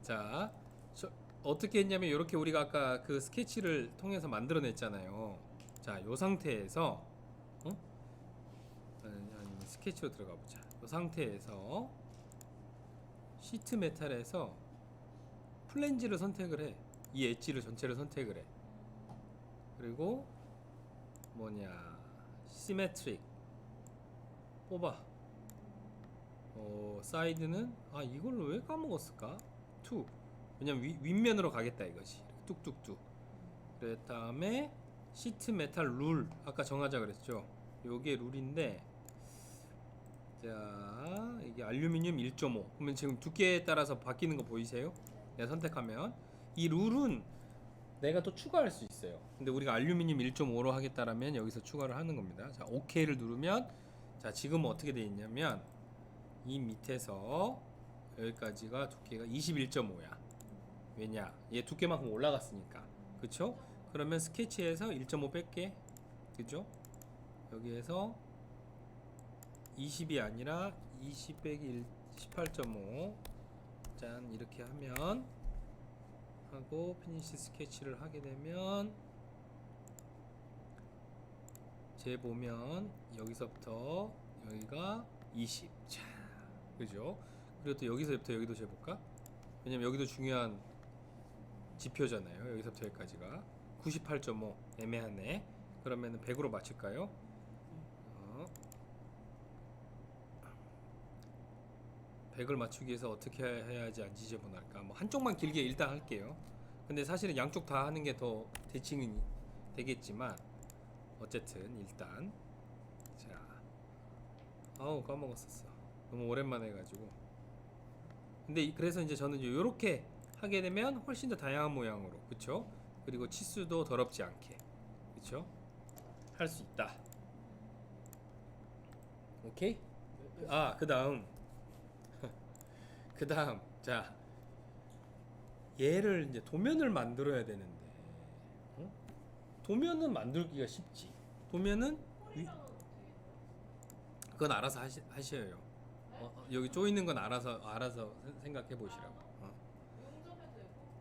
자, 어떻게 했냐면 이렇게 우리가 아까 그 스케치를 통해서 만들어냈잖아요. 자, 요 상태에서 아니, 스케치로 들어가 보자. 요 상태에서 시트 메탈에서 플랜지를 선택을 해. 이 엣지를 전체를 선택을 해. 그리고 뭐냐, 시메트릭 뽑아. 사이드는 이걸로 왜 까먹었을까? 2. 왜냐면 윗면으로 가겠다 이거지. 뚝뚝뚝. 그 다음에 시트 메탈 룰 아까 정하자 그랬죠. 요게 룰인데, 자, 이게 알루미늄 1.5. 그러면 지금 두께에 따라서 바뀌는 거 보이세요? 내가 선택하면 이 룰은 내가 또 추가할 수 있어요. 근데 우리가 알루미늄 1.5로 하겠다라면 여기서 추가를 하는 겁니다. 자, OK를 누르면, 자, 지금은 어떻게 되어 있냐면 이 밑에서 여기까지가 두께가 21.5야. 왜냐? 얘 두께만큼 올라갔으니까. 그쵸? 그러면 스케치에서 1.5 뺄게. 그죠? 여기에서 20이 아니라 20 빼기 1, 18.5. 짠, 이렇게 하면 하고 피니시 스케치를 하게 되면 재 보면 여기서부터 여기가 20. 자, 그죠? 그리고 또 여기서부터 여기도 재볼까? 왜냐면 여기도 중요한 지표잖아요. 여기서부터 여기까지가 98.5. 애매하네. 그러면은 100으로 맞출까요? 100을 맞추기 위해서 어떻게 해야지 안 지저분할까? 뭐 한쪽만 길게 일단 할게요. 근데 사실은 양쪽 다 하는 게 더 대칭이 되겠지만 어쨌든 일단, 자, 아우 까먹었었어. 너무 오랜만에 해가지고. 근데 그래서 이제 저는 요렇게 하게 되면 훨씬 더 다양한 모양으로, 그쵸? 그리고 치수도 더럽지 않게, 그쵸? 할 수 있다. 오케이? 그 다음 자, 얘를 이제 도면을 만들어야 되는데, 어? 도면은 만들기가 쉽지. 도면은 그건 알아서 하셔요. 여기 쪼이는 건 알아서 생각해 보시라고.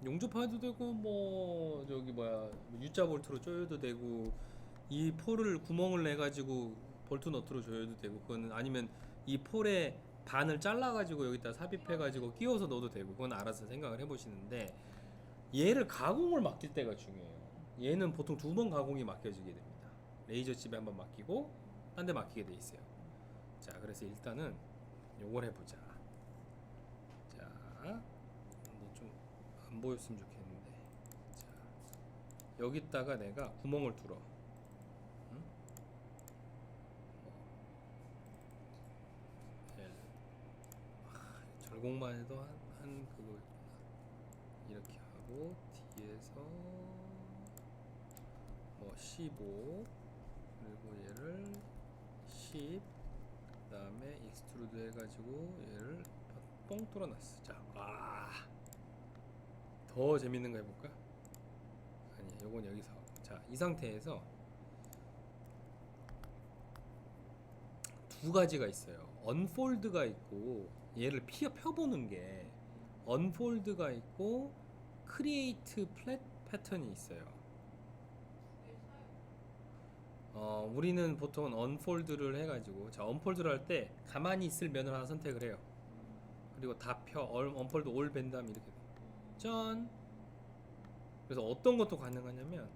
용접해도 되고, 뭐 저기 뭐야, U자 볼트로 조여도 되고, 이 폴을 구멍을 내 가지고 볼트 너트로 조여도 되고, 그거는 아니면 이 폴의 반을 잘라 가지고 여기다 삽입해 가지고 끼워서 넣어도 되고, 그건 알아서 생각을 해 보시는데, 얘를 가공을 맡길 때가 중요해요. 얘는 보통 두 번 가공이 맡겨지게 됩니다. 레이저 칩에 한번 맡기고 딴 데 맡기게 돼 있어요. 자, 그래서 일단은 요걸 해보자. 자, 너 좀 안 보였으면 좋겠는데. 자, 여기다가 내가 구멍을 뚫어. 응? L. 절곡만 해도 한 그거 이렇게 하고, 뒤에서 뭐 15, 그리고 얘를 10, 그 다음에 익스트루드 해가지고 얘를 뻥 뚫어놨어. 자, 더 재밌는 거 해볼까? 아니, 요건 여기서. 자, 이 상태에서 두 가지가 있어요. 언폴드가 있고, 얘를 펴보는 게 언폴드가 있고, 크리에이트 플랫 패턴이 있어요. 우리는 보통 언폴드를 해가지고, 자, 언폴드를 할 때 가만히 있을 면을 하나 선택을 해요. 그리고 다 펴. 언폴드 올 밴 다음에 이렇게 짠. 그래서 어떤 것도 가능하냐면,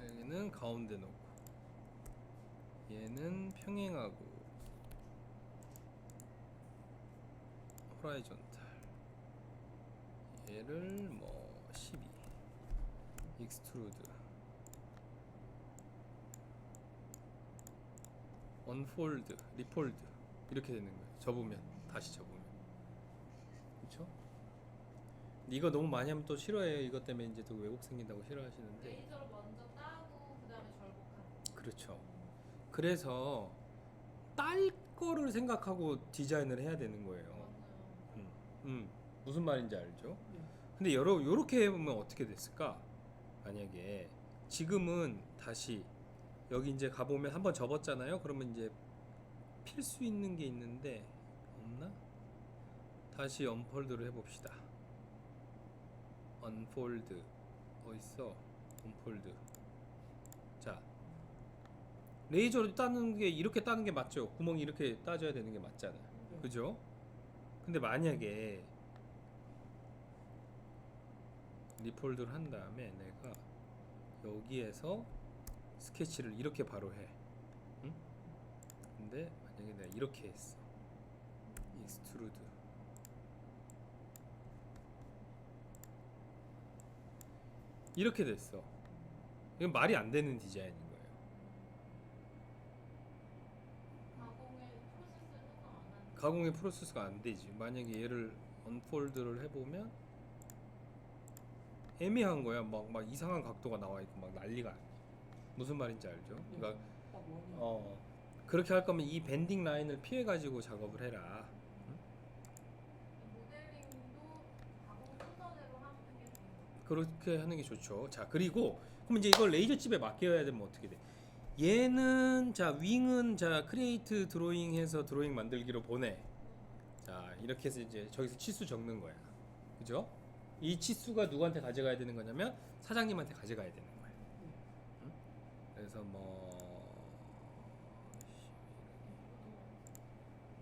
여기는 가운데 놓고, 얘는 평행하고, 호라이존탈, 얘를 뭐 12, 익스트루드, 언폴드, 리폴드, 이렇게 되는 거예요. 접으면, 다시 접으면. 그쵸? 이거 너무 많이 하면 또 싫어해요. 이것 때문에 이제 또 왜곡 생긴다고 싫어하시는데. 레이저로 먼저 따고 그다음에 절곡하는. 그렇죠. 그래서 딸 거를 생각하고 디자인을 해야 되는 거예요. 맞아요. 무슨 말인지 알죠? 네. 근데 요렇게 해보면 어떻게 됐을까? 만약에 지금은 다시 여기 이제 가보면 한번 접었잖아요. 그러면 이제 필 수 있는 게 있는데 없나? 다시 언폴드를 해봅시다. 언폴드 어딨어? 언폴드. 자, 레이저로 따는 게 이렇게 따는 게 맞죠? 구멍이 이렇게 따져야 되는 게 맞잖아요. 그죠? 근데 만약에 리폴드를 한 다음에 내가 여기에서 스케치를 이렇게 바로 해. 응? 근데 만약에 내가 이렇게 했어. 익스트루드. 이렇게 됐어. 이건 말이 안 되는 디자인인 거예요. 가공의 프로세스가 안 되지. 만약에 얘를 언폴드를 해보면 애매한 거야. 막 이상한 각도가 나와 있고 막 난리가 아니야. 무슨 말인지 알죠? 그러니까 그렇게 할 거면 이 밴딩 라인을 피해 가지고 작업을 해라. 응? 모델링도 가공 순서대로 하는 게 좋은 거예요. 그렇게 하는 게 좋죠. 자, 그리고 그럼 이제 이걸 레이저칩에 맡겨야 되면 어떻게 돼? 얘는 자 윙은 자 크리에이트 드로잉 해서 드로잉 만들기로 보내. 자, 이렇게 해서 이제 저기서 치수 적는 거야. 그죠? 이 치수가 누구한테 가져가야 되는 거냐면 사장님한테 가져가야 되는 거야. 응? 그래서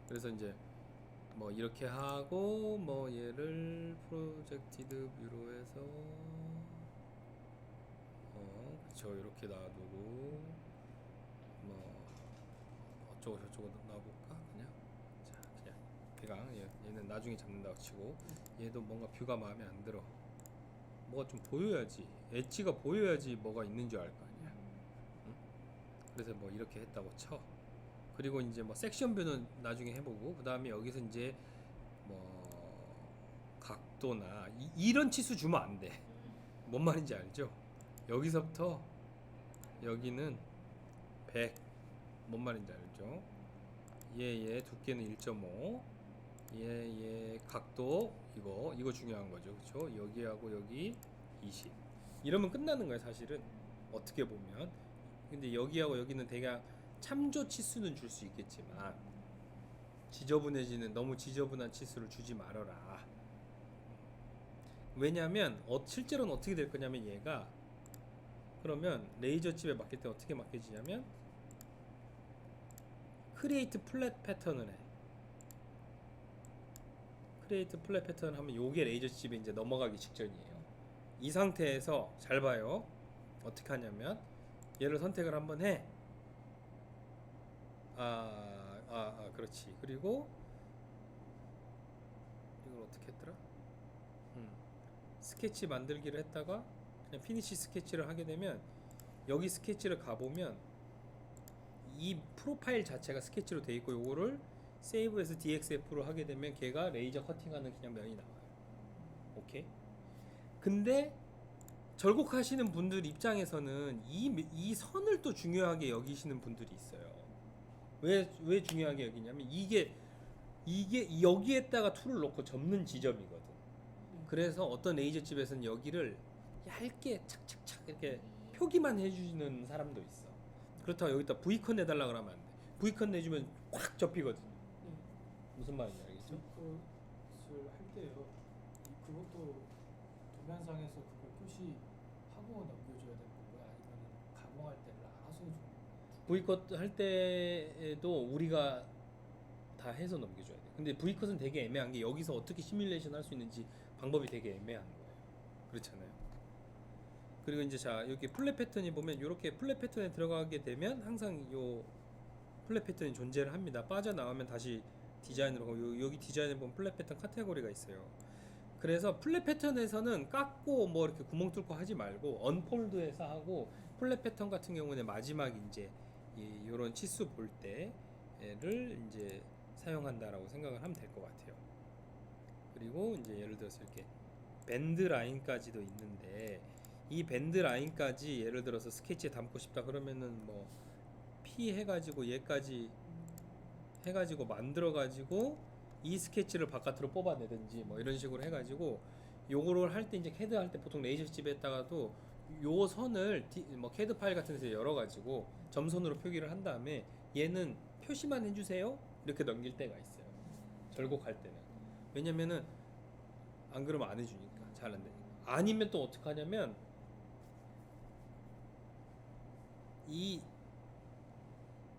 그래서 이제 뭐 이렇게 하고 뭐 얘를 프로젝티드 뷰로 해서 그쵸, 이렇게 놔두고 뭐 어쩌고 저쩌고 놔볼까 그냥. 자, 그냥 대강 얘는 나중에 잡는다고 치고, 얘도 뭔가 뷰가 마음에 안 들어. 뭐가 좀 보여야지, 엣지가 보여야지 뭐가 있는 줄 알 거 아니야. 응? 그래서 뭐 이렇게 했다고 쳐. 그리고 이제 뭐 섹션 뷰는 나중에 해보고, 그 다음에 여기서 이제 뭐 각도나 이런 치수 주면 안 돼. 뭔 말인지 알죠? 여기서부터 여기는 100. 뭔 말인지 알죠? 얘 두께는 1.5. 얘 각도 이거 중요한 거죠. 그렇죠? 여기하고 여기 20. 이러면 끝나는 거예요, 사실은. 어떻게 보면. 근데 여기하고 여기는 대략 참조 치수는 줄 수 있겠지만 너무 지저분한 치수를 주지 말아라. 왜냐하면 실제로는 어떻게 될 거냐면, 얘가 그러면 레이저 칩에 맡길 때 어떻게 맡겨지냐면 크리에이트 플랫 패턴을 해. 크리에이트 플랫 패턴 하면 요게 레이저 칩에 이제 넘어가기 직전이에요. 이 상태에서 잘 봐요. 어떻게 하냐면 얘를 선택을 한번 해. 그렇지. 그리고 이걸 어떻게 했더라? 스케치 만들기를 했다가 그냥 피니시 스케치를 하게 되면, 여기 스케치를 가보면 이 프로파일 자체가 스케치로 돼 있고, 요거를 세이브해서 DXF로 하게 되면 걔가 레이저 커팅하는 그냥 면이 나와요. 오케이? 근데 절곡하시는 분들 입장에서는 이 선을 또 중요하게 여기시는 분들이 있어요. 왜 중요하게 여기냐면 이게 여기에다가 툴을 놓고 접는 지점이거든. 그래서 어떤 레이저 칩에서는 여기를 얇게 착착착 이렇게 표기만 해주는 사람도 있어. 그렇다고 여기다 V컷 내달라 그러면 안 돼. V컷 내주면 확 접히거든. 무슨 말인지 알겠죠? V컷을 할 때요, 그것도 도면상에서 그걸 표시하고 넘겨줘야 되는 건가요? 아니면 가공할 때를 알아서 좀 V컷 할 때에도 우리가 다 해서 넘겨줘야 돼. 근데 V컷은 되게 애매한 게, 여기서 어떻게 시뮬레이션 할 수 있는지 방법이 되게 애매한 거예요. 그렇잖아요. 그리고 이제 자, 여기 플랫 패턴이 보면 이렇게 플랫 패턴에 들어가게 되면 항상 요 플랫 패턴이 존재를 합니다. 빠져나오면 다시 디자인으로 가고, 여기 디자인에 보면 플랫 패턴 카테고리가 있어요. 그래서 플랫 패턴에서는 깎고 뭐 이렇게 구멍 뚫고 하지 말고 언폴드해서 하고, 플랫 패턴 같은 경우는 마지막 이제 이런 치수 볼 때를 이제 사용한다라고 생각을 하면 될 것 같아요. 그리고 이제 예를 들어서 이렇게 밴드 라인까지도 있는데 이 밴드 라인까지 예를 들어서 스케치에 담고 싶다 그러면은 뭐 P 해가지고 얘까지 해가지고 만들어가지고 이 스케치를 바깥으로 뽑아내든지 뭐 이런 식으로 해가지고 요거를 할 때 이제 CAD 할 때 보통 레이저 집에다가도 요 선을 뭐 CAD 파일 같은 데서 열어가지고 점선으로 표기를 한 다음에 얘는 표시만 해주세요 이렇게 넘길 때가 있어요. 절곡할 때는. 왜냐면은 안 그러면 안 해주니까 잘 안 되니까. 아니면 또 어떻게 하냐면 이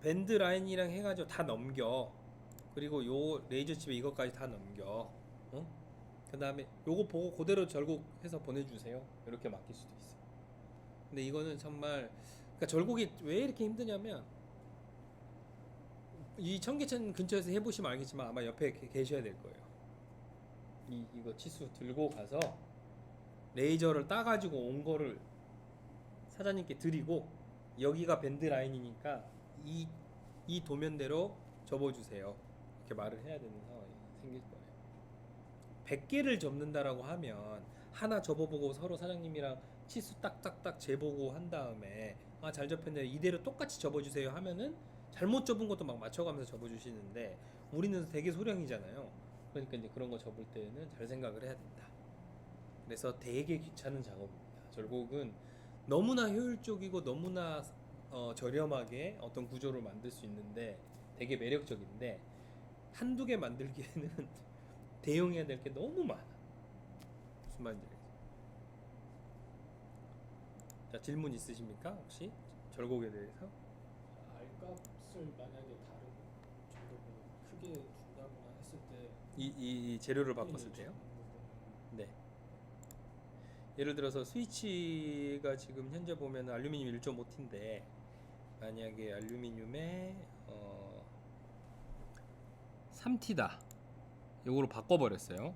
밴드 라인이랑 해가지고 다 넘겨. 그리고 요 레이저 칩에 이것까지 다 넘겨. 어? 그 다음에 요거 보고 그대로 절곡해서 보내주세요. 이렇게 맡길 수도 있어. 근데 이거는 정말 그러니까 절곡이 왜 이렇게 힘드냐면 이 청계천 근처에서 해보시면 알겠지만 아마 옆에 계셔야 될 거예요. 이거 치수 들고 가서 레이저를 따가지고 온 거를 사장님께 드리고 여기가 밴드 라인이니까 이 도면대로 접어주세요. 이렇게 말을 해야 되는 상황이 생길 거예요. 100개를 접는다라고 하면 하나 접어보고 서로 사장님이랑 치수 딱딱딱 재보고 한 다음에 아 잘 접혔네 이대로 똑같이 접어주세요 하면은 잘못 접은 것도 막 맞춰가면서 접어주시는데 우리는 되게 소량이잖아요. 그러니까 이제 그런 거 접을 때는 잘 생각을 해야 된다. 그래서 되게 귀찮은 작업입니다. 절곡은 너무나 효율적이고 너무나 저렴하게 어떤 구조를 만들 수 있는데 되게 매력적인데 한두 개 만들기에는 대용해야 될 게 너무 많아. 무슨 말인지 알겠어요? 자, 질문 있으십니까? 혹시 절곡에 대해서? 알값을 만약에 다른 좀더 뭐 크게 준다거나 했을 때 이 재료를 바꿨을 때요? 네. 예를 들어서 스위치가 지금 현재 보면 알루미늄 1.5T인데 만약에 알루미늄에 3T다. 요거로 바꿔버렸어요.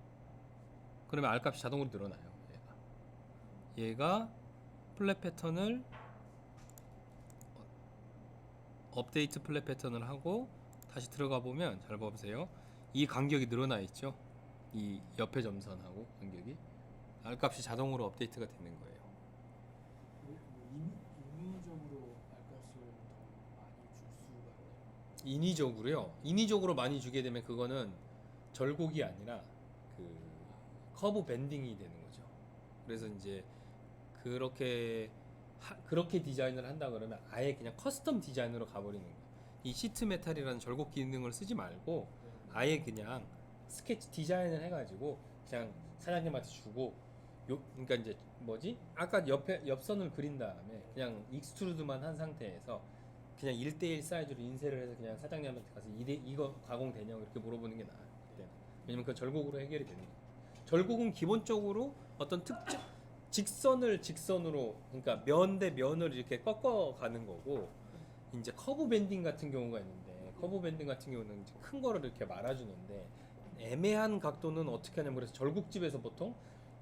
그러면 R값이 자동으로 늘어나요. 얘가 플랫 패턴을 업데이트 플랫 패턴을 하고 다시 들어가 보면 잘 보세요. 이 간격이 늘어나 있죠. 이 옆에 점선하고 간격이 R값이 자동으로 업데이트가 되는 거예요. 인위적으로 알값을 더 많이 줄 수가 있나요? 인위적으로요. 인위적으로 많이 주게 되면 그거는 절곡이 아니라 그 커브 밴딩이 되는 거죠. 그래서 이제 그렇게 디자인을 한다 그러면 아예 그냥 커스텀 디자인으로 가버리는 거예요. 이 시트 메탈이라는 절곡 기능을 쓰지 말고 아예 그냥 스케치 디자인을 해가지고 그냥 사장님한테 주고 그러니까 이제 뭐지? 아까 옆선을 그린 다음에 그냥 익스트루드만 한 상태에서 그냥 1대1 사이즈로 인쇄를 해서 그냥 사장님한테 가서 이거 가공되냐고 이렇게 물어보는 게 나아요. 그때는. 왜냐면 그 절곡으로 해결이 되는 거예요. 절곡은 기본적으로 어떤 특정 직선으로 그러니까 면 대 면을 이렇게 꺾어 가는 거고 이제 커브 밴딩 같은 경우가 있는데 커브 밴딩 같은 경우는 이제 큰 거를 이렇게 말아주는데 애매한 각도는 어떻게 하냐면 그래서 절곡집에서 보통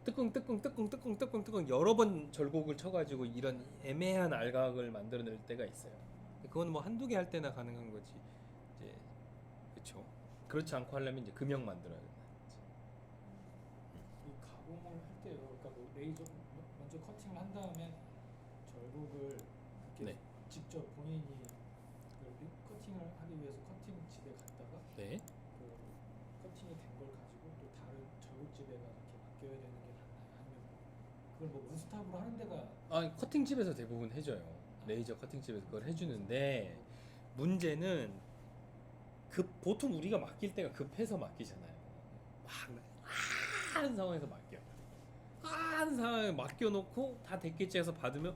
뜨끈 여러 번 절곡을 쳐가지고 이런 애매한 알각을 만들어낼 때가 있어요. 그건 뭐 한두 개 할 때나 가능한 거지. 이제 그렇죠. 그렇지 않고 하려면 이제 금형 만들어야 된다. 이 가공을 할 때요. 그러니까 뭐 레이저 먼저 커팅을 한 다음에 절곡을 이렇게 네. 직접 본인이 그 커팅을 하기 위해서 커팅 집에 갔다가 네. 그 커팅이 된 걸 가지고 또 다른 절곡집에가 이렇게 맡겨야 되는 게 낫나요? 아니면 그걸 뭐 원스톱으로 하는 데가 커팅집에서 대부분 해줘요. 레이저 커팅집에서 그걸 해주는데 문제는 보통 우리가 맡길 때가 급해서 맡기잖아요. 하는 상황에서 맡겨. 하는 상황에 맡겨놓고 다 됐겠지 해서 받으면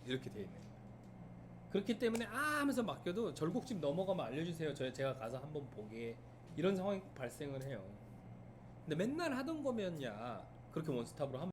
이렇게 돼 있는 거예요. 그렇기 때문에 하면서 맡겨도 절곡집 넘어가면 알려주세요. 제가 가서 한번 보게 이런 상황이 발생을 해요. 근데 맨날 하던 거면야 그렇게 원스톱으로 하면